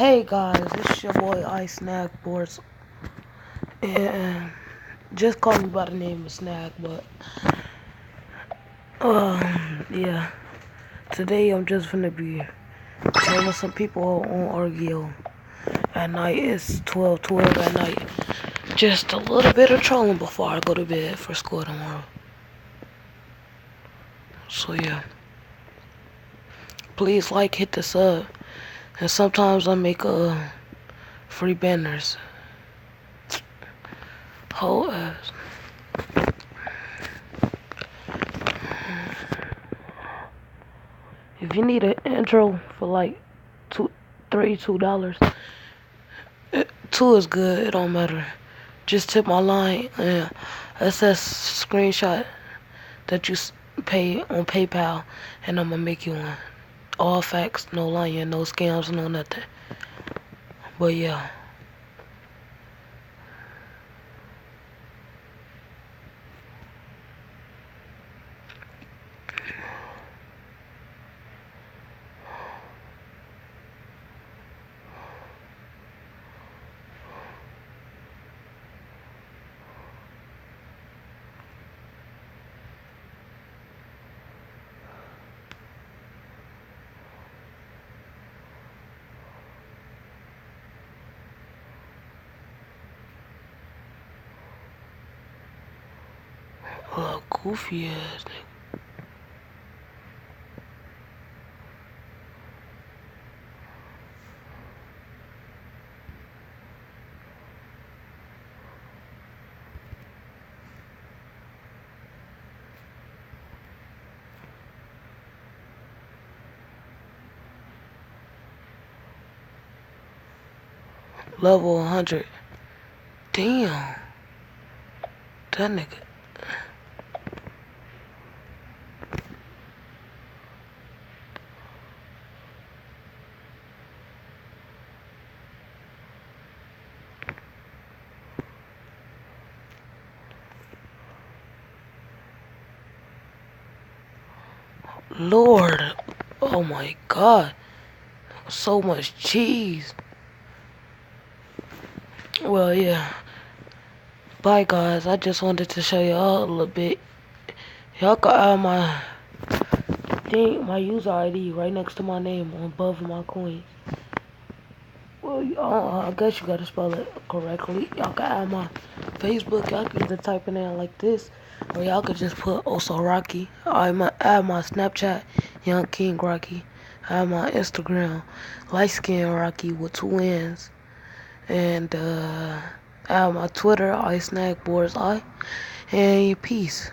Hey guys, it's your boy Ice Snack Boards, and just call me by the name of Snack. But yeah, today I'm just gonna be telling some people on Argeo at night. It's 12:12 at night. Just a little bit of trolling before I go to bed for school tomorrow. So yeah, please hit the sub, and sometimes I make free banners. Whole ass. If you need an intro for like $32, two is good. It don't matter. Just tip my line and SS screenshot that you pay on PayPal, and I'm gonna make you one. All facts, no lying, no scams, no nothing. But yeah. Goofy ass nigga. Level 100. Damn. That nigga. Lord. Oh my god. So much cheese. Well, yeah. Bye, guys. I just wanted to show y'all a little bit. Y'all can add my user ID right next to my name on above my coins. Well, I guess you gotta spell it correctly. Y'all can add my Facebook. Y'all can either type it in like this, or y'all could just put Oso Rocky. I might add my Snapchat, Young King Rocky. I have my Instagram, lightskinnrocky with 2 N's. And I have my Twitter, Ice Snack Boards I. And peace.